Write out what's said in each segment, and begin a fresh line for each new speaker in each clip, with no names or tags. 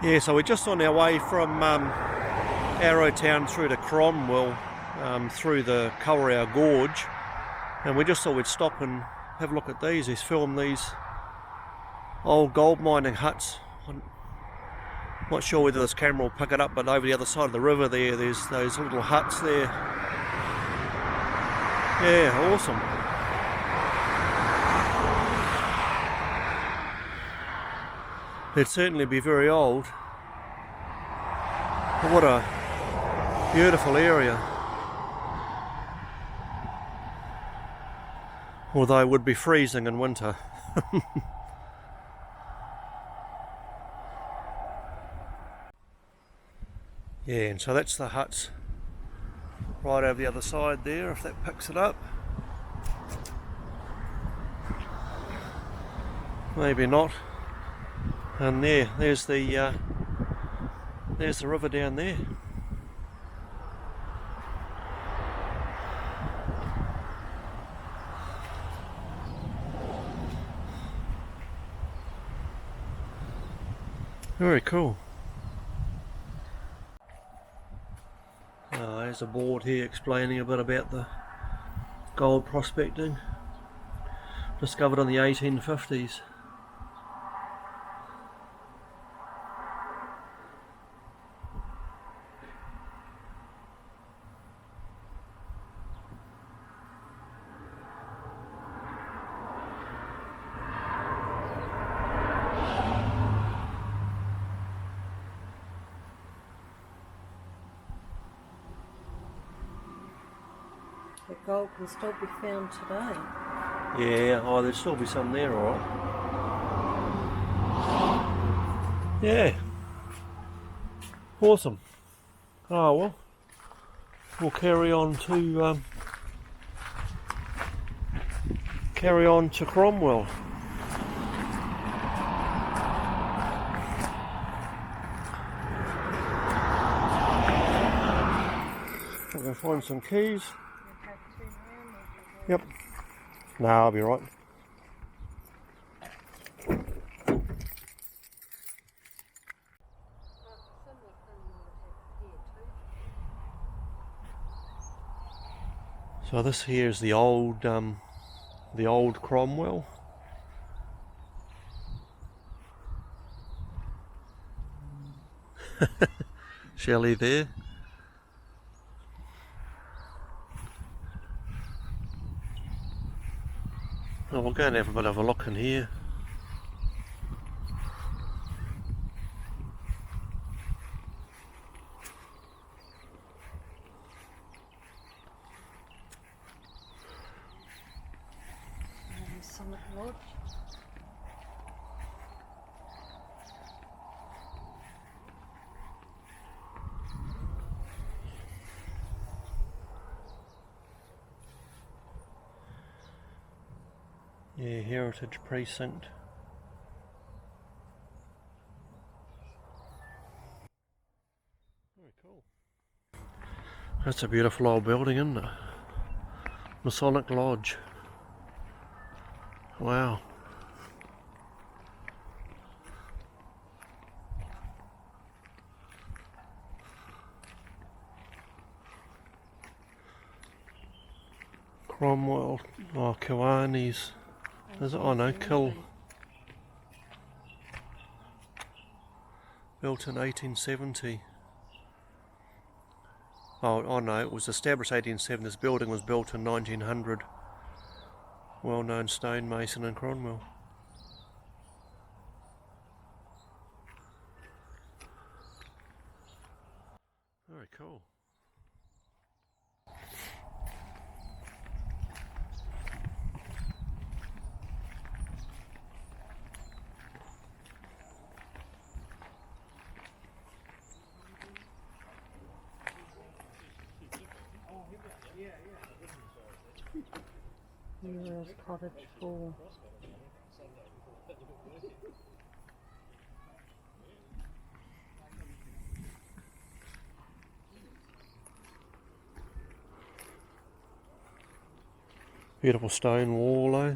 Yeah, so we're just on our way from Arrowtown through to Cromwell, through the Kurrau Gorge, and we just thought we'd stop and have a look at these. He's filmed these old gold mining huts. I'm not sure whether this camera will pick it up, but over the other side of the river there's those little huts there. Yeah, awesome. They'd certainly be very old. But what a beautiful area. Although it would be freezing in winter. Yeah, and so that's the huts right over the other side there, if that picks it up. Maybe not. And there's the river down there. Very cool. There's a board here explaining a bit about the gold prospecting. Discovered in the 1850s.
The gold can still be found today.
Yeah, there'd still be some there, alright. Yeah. Awesome. Oh well. We'll carry on to Cromwell. I'm going to find some keys. Yep. No, I'll be right. So this here is the old Cromwell. Shelley there. Oh, we'll go and have a bit of a look in here.
Summit Lodge.
Yeah, Heritage Precinct. Very cool. That's a beautiful old building, isn't it? Masonic Lodge. Wow. Cromwell, Kiwanis. Is it? Oh no, Kill. Built in 1870. Oh no, it was established 1870. This building was built in 1900. Well-known stonemason in Cromwell. Very cool.
Heroes Cottage 4.
Beautiful stone wall, eh?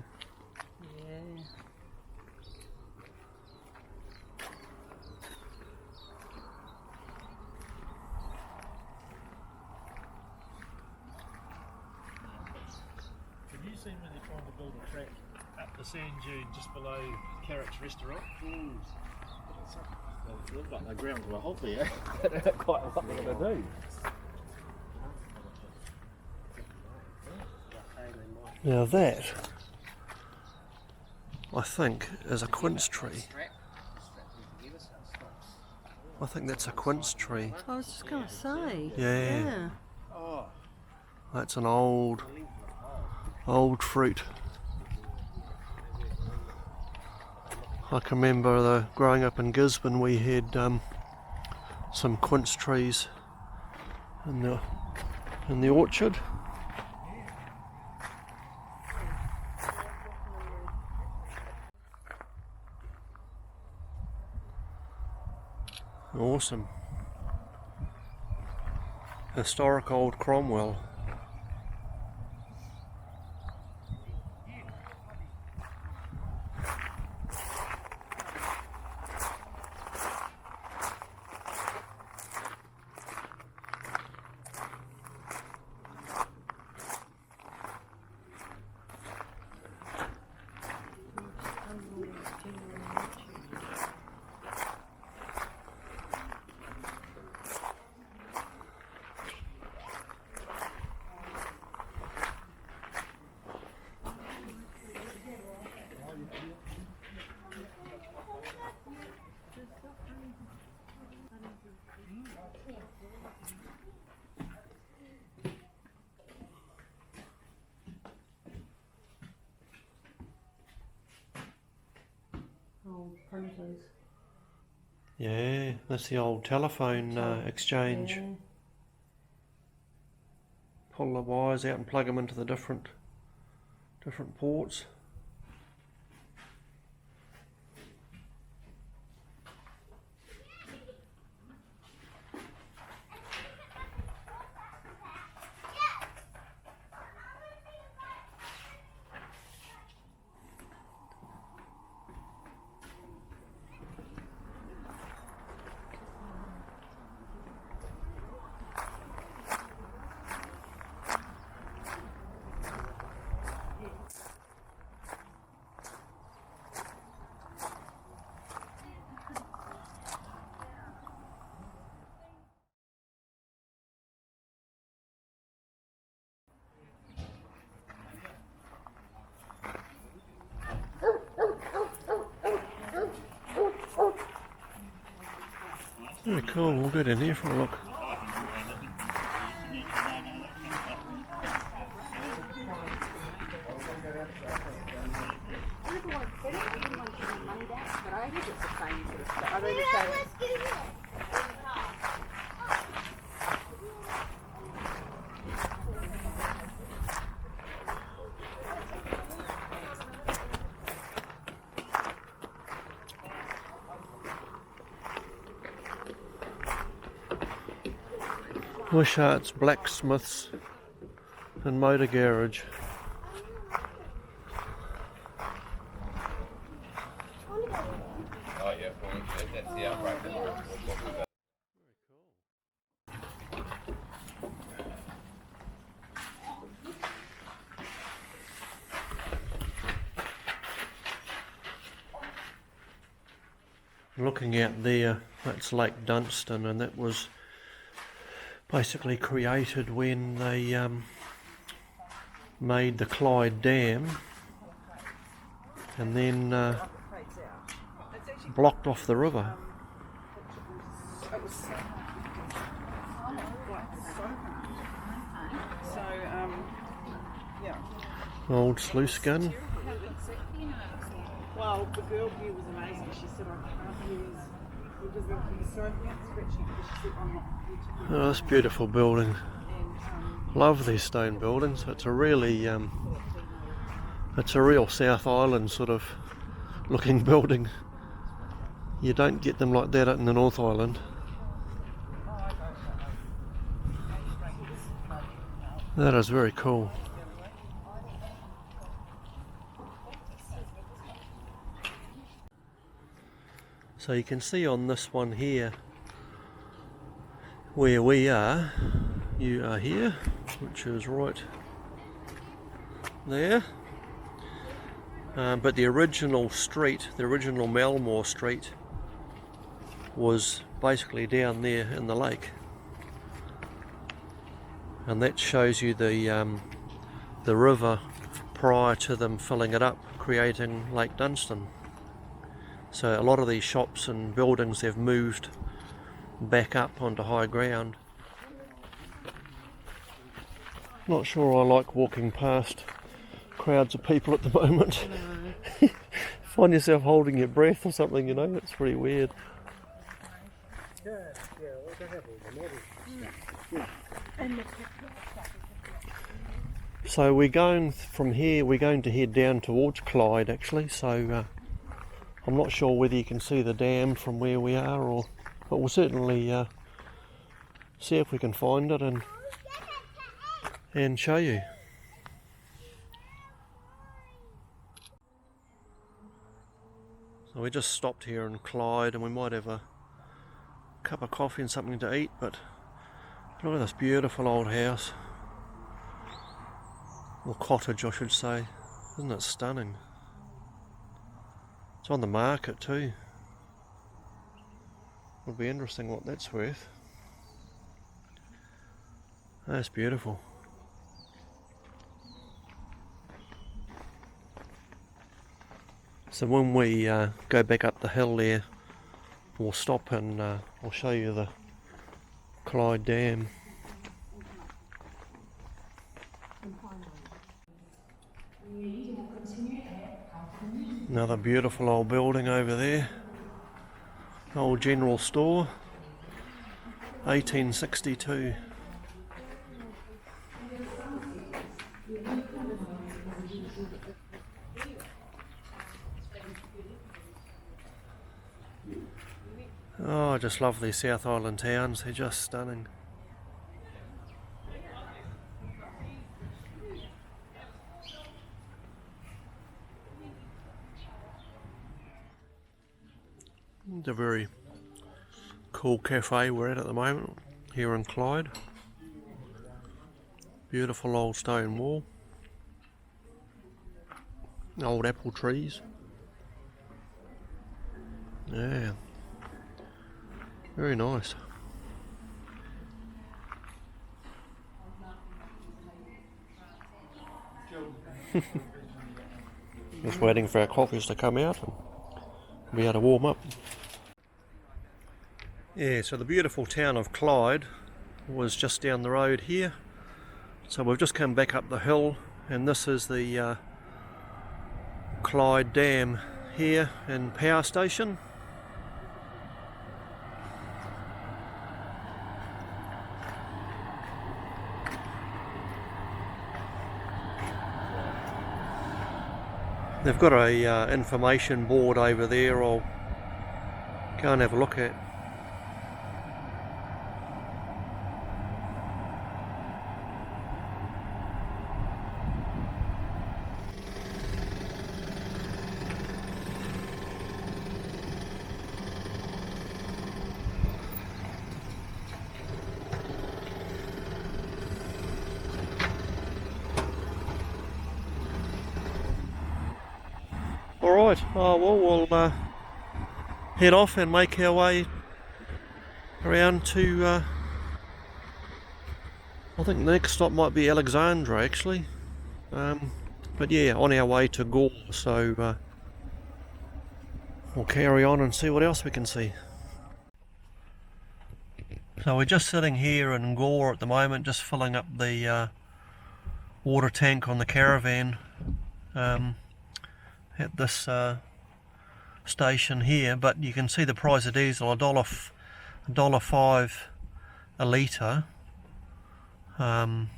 Yeah.
seen when they're trying to build a track up the sand dune just below Carrick's restaurant? It looks like the grounds were hot there. They don't know quite what they're going to do.
Now that, I think, is a quince tree. I think that's a quince tree.
I was just going to say.
Yeah. That's an old fruit. I can remember growing up in Gisborne, we had some quince trees in the orchard. Awesome. Historic old Cromwell.
Old printers.
Yeah, that's the old telephone exchange.
Yeah.
Pull the wires out and plug them into the different ports. Very cool, we'll get in here for a look. Wishart's Blacksmiths and Motor Garage.
Oh yeah, that's the outbreak.
Looking out there, that's Lake Dunstan, and that was basically created when they made the Clyde Dam and then blocked off the river. Old sluice gun.
Well, the girl here was amazing. She said, I can't use because the so stretchy because she said, I'm not here to
Oh, that's a beautiful building. Love these stone buildings. It's a really, it's a real South Island sort of looking building. You don't get them like that in the North Island. That is very cool. So you can see on this one here where we are, you are here, which is right there. But the original street, the original Melmore Street, was basically down there in the lake. And that shows you the river prior to them filling it up, creating Lake Dunstan. So a lot of these shops and buildings have moved back up onto high ground. Not sure I like walking past crowds of people at the moment. Find yourself holding your breath or something, you know, it's pretty weird. So we're going from here, we're going to head down towards Clyde actually, so I'm not sure whether you can see the dam from where we are, but we'll certainly see if we can find it and show you. So we just stopped here in Clyde and we might have a cup of coffee and something to eat, but look at this beautiful old house, or cottage I should say. Isn't it stunning? It's on the market too. It'll be interesting what that's worth. That's beautiful. So when we go back up the hill there, we'll stop and we'll show you the Clyde Dam. Another beautiful old building over there. Old general store, 1862. Oh, I just love these South Island towns, they're just stunning. It's a very cool cafe we're at the moment here in Clyde. Beautiful old stone wall, old apple trees. Yeah, very nice. Just waiting for our coffees to come out and be able to warm up. Yeah, so the beautiful town of Clyde was just down the road here. So we've just come back up the hill and this is the Clyde Dam here and power station. They've got a information board over there I'll go and have a look at. Alright, well we'll head off and make our way around to, I think the next stop might be Alexandra actually, but yeah, on our way to Gore, so we'll carry on and see what else we can see. So we're just sitting here in Gore at the moment, just filling up the water tank on the caravan at this station here, but you can see the price of diesel, $1.05 a litre. In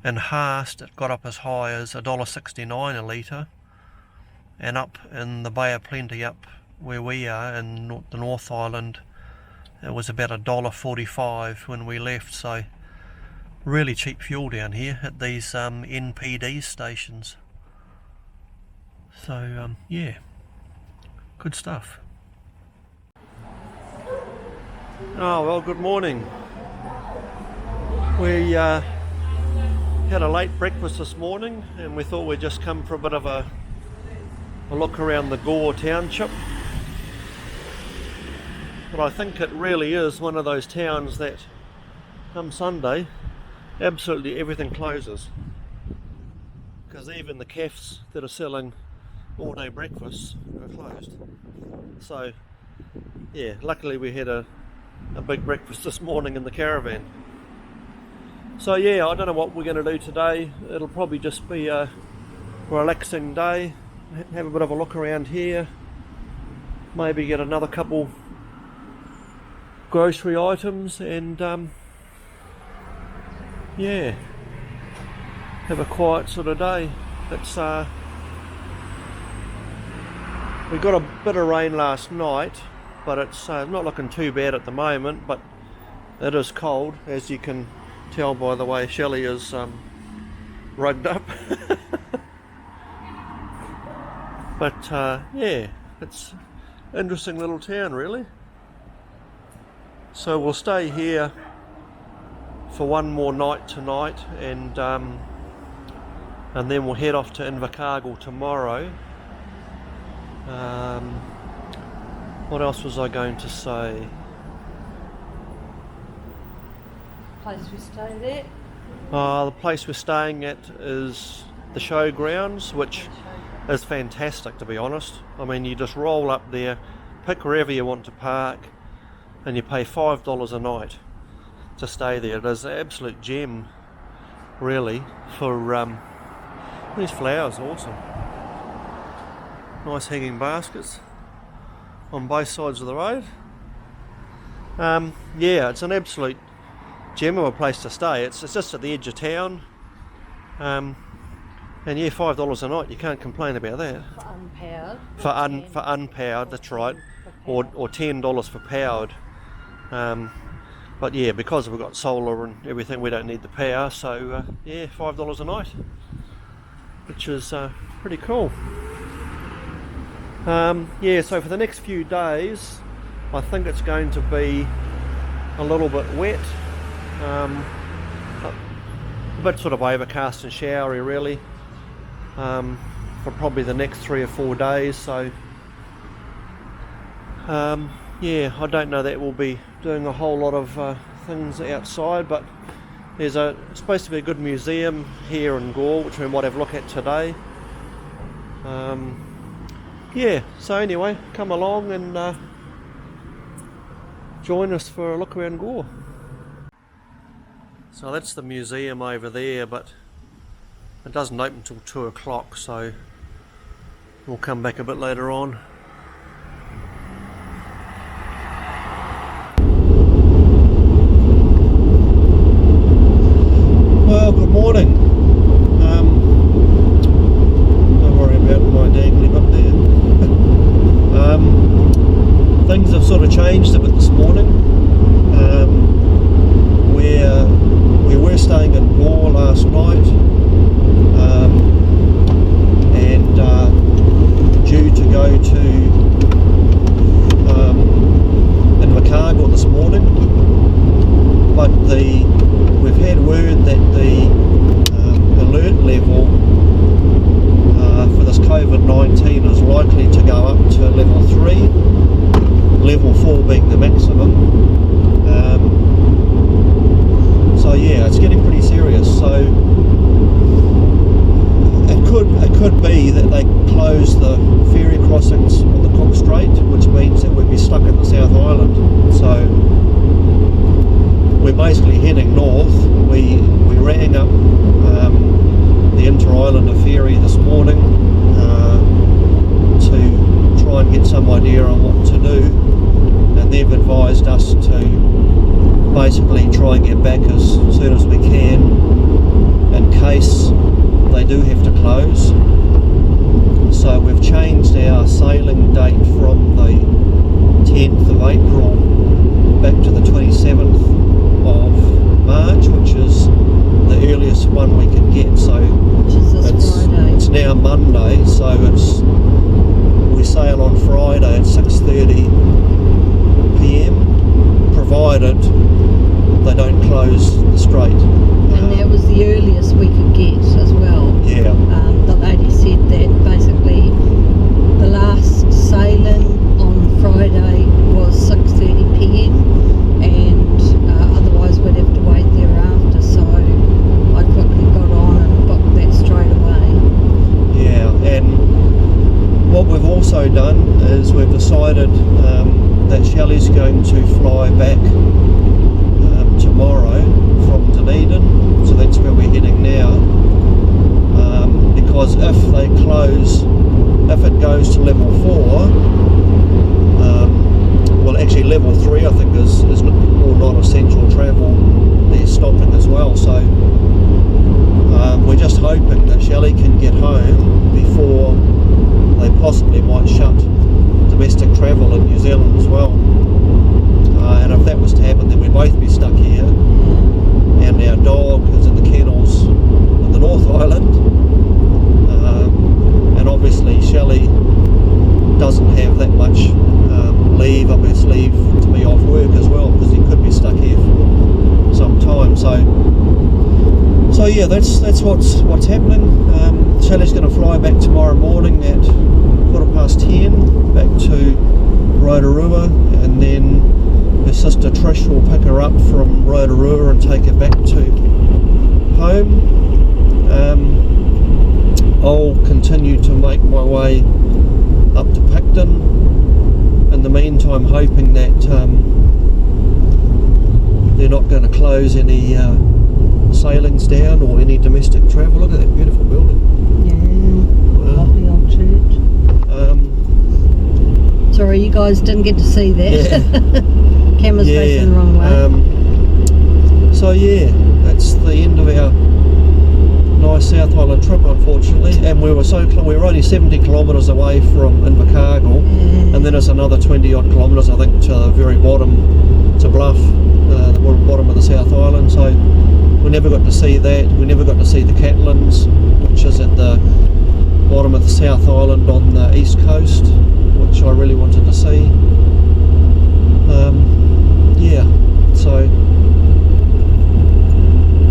Haast it got up as high as $1.69 a litre, and up in the Bay of Plenty, up where we are in the North Island, it was about $1.45 when we left. So really cheap fuel down here at these NPD stations. So yeah, good stuff. Oh well, good morning. We had a late breakfast this morning, and we thought we'd just come for a bit of a look around the Gore township. But I think it really is one of those towns that come Sunday, absolutely everything closes. Because even the cafes that are selling all day breakfasts are closed. So yeah, luckily we had a big breakfast this morning in the caravan. So yeah, I don't know what we're going to do today. It'll probably just be a relaxing day, have a bit of a look around here, maybe get another couple grocery items, and yeah, have a quiet sort of day. It's we got a bit of rain last night, but it's not looking too bad at the moment, but it is cold, as you can tell by the way Shelley is rugged up. But yeah, it's an interesting little town really. So we'll stay here for one more night tonight, and then we'll head off to Invercargill tomorrow. What else was I going to say?
Place we stayed at.
The place we're staying at is the showgrounds, which is fantastic, to be honest. I mean, you just roll up there, pick wherever you want to park, and you pay $5 a night to stay there. It is an absolute gem, really, for these flowers are awesome. Nice hanging baskets on both sides of the road. Yeah, it's an absolute gem of a place to stay. It's just at the edge of town, and yeah, $5 a night, you can't complain about that.
For unpowered.
For unpowered, that's right, or $10 for powered. But yeah, because we've got solar and everything, we don't need the power, so yeah, $5 a night, which is pretty cool. Yeah, so for the next few days I think it's going to be a little bit wet, a bit sort of overcast and showery really, for probably the next 3 or 4 days. So yeah, I don't know that we'll be doing a whole lot of things outside, but there's supposed to be a good museum here in Gore, which we might have a look at today. Yeah, so anyway, come along and join us for a look around Gore. So that's the museum over there, but it doesn't open until 2 o'clock, so we'll come back a bit later on. Well, good morning. Don't worry about my dangly bit there. Things have sort of changed a bit this morning. We were staying in Gore last night, and due to go to Invercargill this morning, but we've had word that the alert level for this COVID-19 is likely to go up to level 3, level 4 being the maximum. So yeah, it's getting pretty serious. So it could be that they close the ferry crossings on the Cook Strait, which means that we'd be stuck in the South Island. So we're basically heading north. We rang up the Inter-Islander ferry this morning to try and get some idea on what to do, and they've advised us to basically try and get back as soon as we can in case they do have to close. So we've changed our sailing date from the 10th of April back to the 27th of March, which is the earliest one we can get. So
Which is this Friday.
It's now Monday, so we sail on Friday at 6:30 PM, provided they don't close the strait.
And that was the earliest we could get as well.
Yeah.
The lady said that basically the last sailing on Friday was 6:30 p.m. and otherwise we'd have to wait thereafter. So I quickly got on and booked that straight away.
Yeah, and what we've also done is we've decided that Shelley's going to fly back tomorrow from Dunedin, so that's where we're heading now, because if they close, if it goes to level 4, well actually level 3 I think is all non-essential travel, they're stopping as well, so we're just hoping that Shelley can get home before they possibly might shut domestic travel in New Zealand as well. And if that was to happen, then we'd both be stuck here, and our dog is in the kennels in the North Island, and obviously Shelley doesn't have that much leave up her sleeve to be off work as well, because he could be stuck here for some time. So yeah, that's what's happening. Shelley's going to fly back tomorrow morning at 10:15 back to Rotorua, and then her sister Trish will pick her up from Rotorua and take her back to home. I'll continue to make my way up to Picton in the meantime, hoping that they're not going to close any sailings down or any domestic travel. Look at that beautiful building.
Yeah, lovely old church. Sorry, you guys didn't get to see that.
Yeah.
Camera's facing the wrong way.
So yeah, that's the end of our nice South Island trip, unfortunately. And we were we were only 70 kilometres away from Invercargill, and then it's another 20 odd kilometres, I think, to the very bottom, to Bluff, the bottom of the South Island. So we never got to see that. We never got to see the Catlins, which is at the bottom of the South Island on the east coast, which I really wanted to see. Yeah, so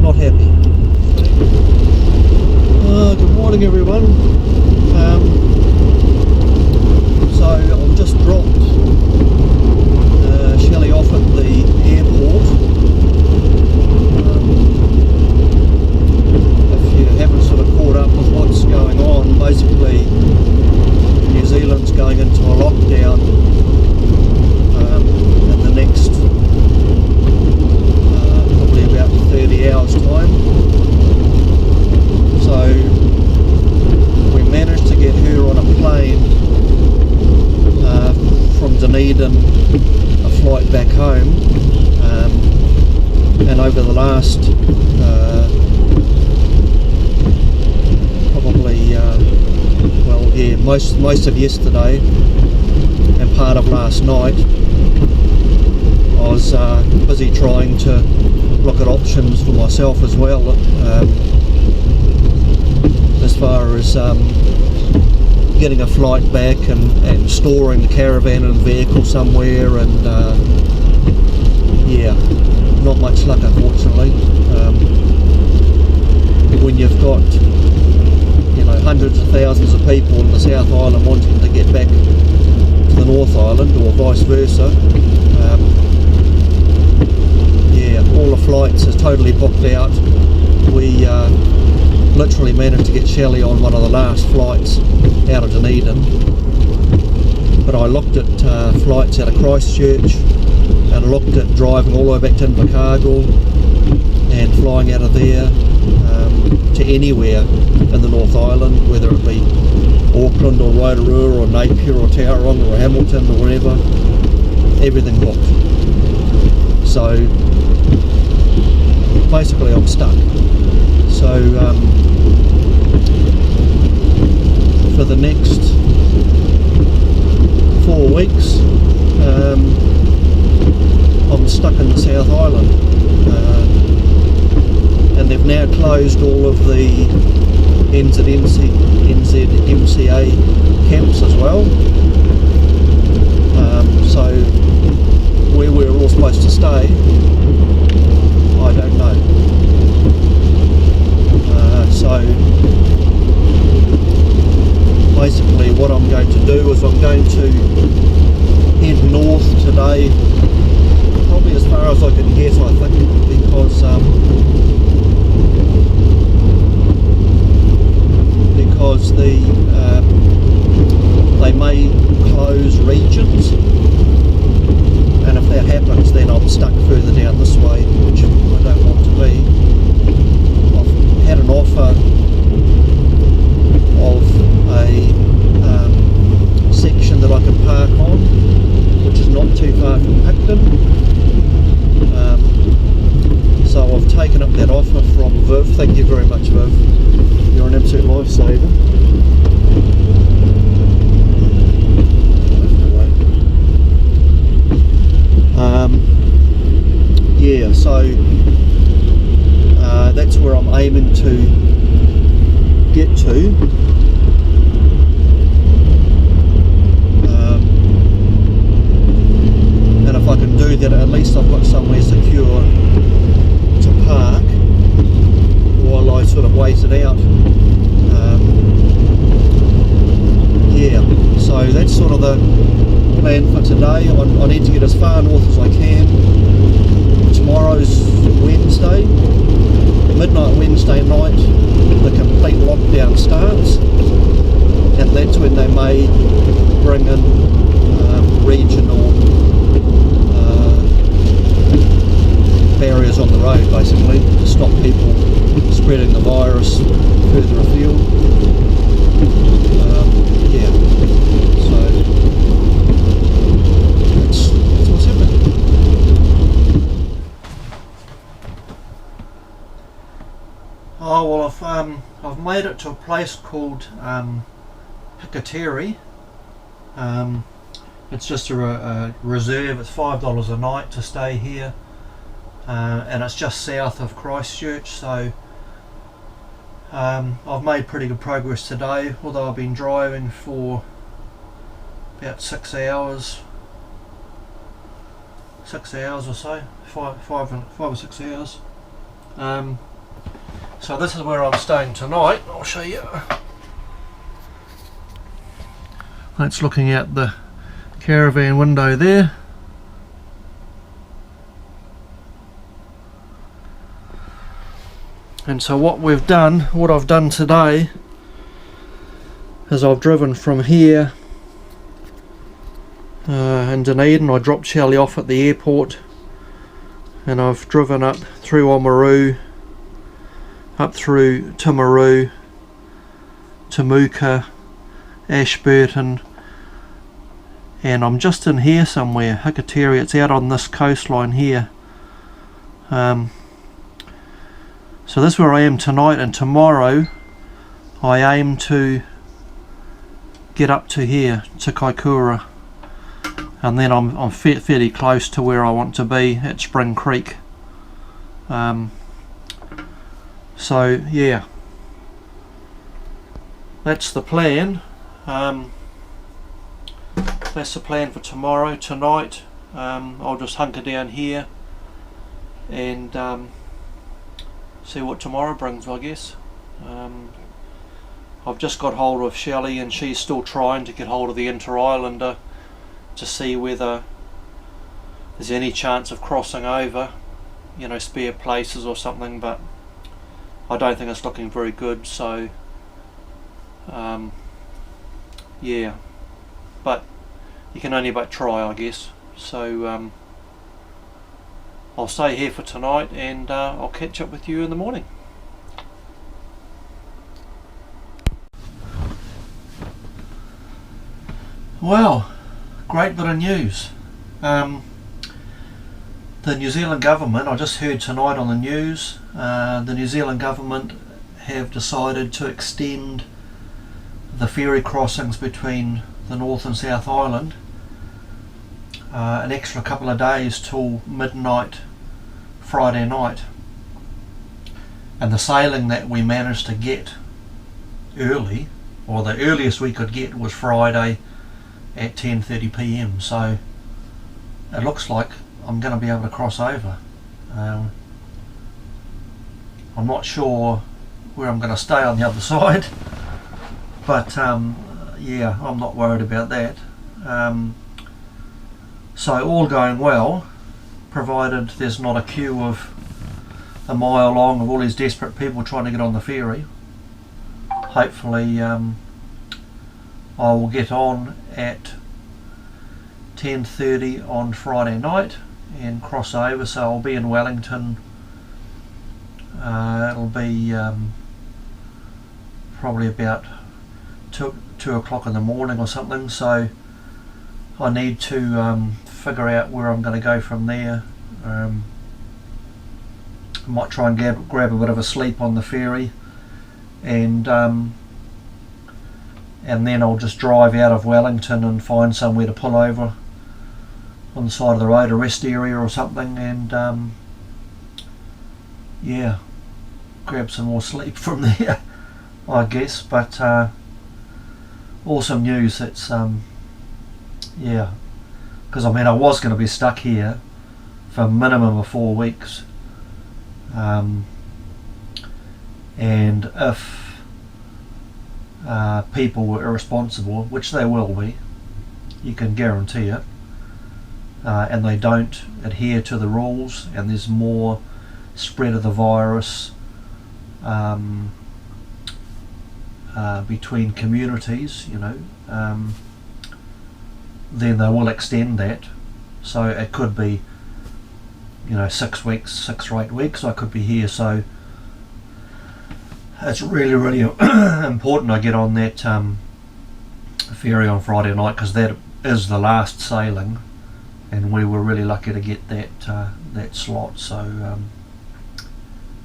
not happy. Good morning, everyone. So I've just dropped Shelley off at the airport. If you haven't sort of caught up with what's going on, basically New Zealand's going into a lockdown in the next probably about 30 hours time. So we managed to get her on a plane from Dunedin, a flight back home, and over the last probably most of yesterday and part of last night, I was busy trying to look at options for myself as well, as far as getting a flight back and storing the caravan in a vehicle somewhere, and yeah, not much luck, unfortunately. When you've got, you know, hundreds of thousands of people in the South Island wanting to get back to the North Island, or vice versa, yeah, all the flights are totally booked out. We literally managed to get Shelley on one of the last flights out of Dunedin, but I looked at flights out of Christchurch, and I looked at driving all the way back to Invercargill and flying out of there to anywhere in the North Island, whether it be Auckland or Rotorua or Napier or Tauranga or Hamilton or wherever. Everything booked. So basically I'm stuck. So for the next 4 weeks I'm stuck in the South Island, and they've now closed all of the NZMCA camps as well, so where we're all supposed to stay, I don't know. So basically what I'm going to do is I'm going to head north today, probably as far as I can get, I think, because they may close regions, and if that happens then I'm stuck further down this way, which I don't want to be. I've had an offer of a section that I can park on, which is not too far from Picton. So I've taken up that offer from Viv. Thank you very much, Viv. You're an absolute lifesaver. Yeah, so that's where I'm aiming to get to. And if I can do that, at least I've got somewhere secure to park while I sort of wait it out. Yeah, so that's sort of the plan for today. I need to get as far north as I can. Tomorrow's Wednesday, midnight Wednesday night, the complete lockdown starts, and that's when they may bring in regional barriers on the road, basically, to stop people spreading the virus further afield. Yeah, so that's what's happening. Oh well, I've made it to a place called Hakitere. It's just a reserve. It's $5 a night to stay here, and it's just south of Christchurch. So I've made pretty good progress today, although I've been driving for about 6 hours. 6 hours or so, five or 6 hours. So this is where I'm staying tonight. I'll show you. That's looking out the caravan window there. And so what I've done today is I've driven from here in Dunedin. I dropped Shelley off at the airport, and I've driven up through Oamaru, up through Timaru, Temuka, Ashburton, and I'm just in here somewhere, Hakitere. It's out on this coastline here. So this is where I am tonight, and tomorrow I aim to get up to here, to Kaikoura, and then I'm fairly close to where I want to be at Spring Creek. So yeah, that's the plan. That's the plan for tomorrow. Tonight I'll just hunker down here and see what tomorrow brings, I guess. I've just got hold of Shelley, and she's still trying to get hold of the Inter-Islander to see whether there's any chance of crossing over, you know, spare places or something, but I don't think it's looking very good. So yeah, but you can only but try, I guess. So I'll stay here for tonight, and I'll catch up with you in the morning. Well, great bit of news. The New Zealand government, I just heard tonight on the news, the New Zealand government have decided to extend the ferry crossings between the North and South Island an extra couple of days till midnight Friday night. And the sailing that we managed to get early, or the earliest we could get, was Friday at 10:30 p.m. So it looks like I'm going to be able to cross over. I'm not sure where I'm going to stay on the other side. But yeah, I'm not worried about that. So all going well, provided there's not a queue of a mile long of all these desperate people trying to get on the ferry. Hopefully I will get on at 10:30 on Friday night and cross over, so I'll be in Wellington. It'll be probably about 2 o'clock in the morning or something, so I need to figure out where I'm going to go from there. I might try and grab a bit of a sleep on the ferry, and then I'll just drive out of Wellington and find somewhere to pull over on the side of the road, a rest area or something, and yeah, grab some more sleep from there, I guess. But awesome news. It's yeah, because I mean I was going to be stuck here for a minimum of 4 weeks, and if people were irresponsible, which they will be, you can guarantee it, and they don't adhere to the rules, and there's more spread of the virus between communities, you know, then they will extend that. So it could be, you know, 6 weeks, 6 or 8 weeks I could be here. So it's really, really important I get on that ferry on Friday night, because that is the last sailing, and we were really lucky to get that that slot. So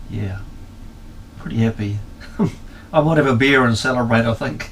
yeah, pretty happy. I might have a beer and celebrate, I think.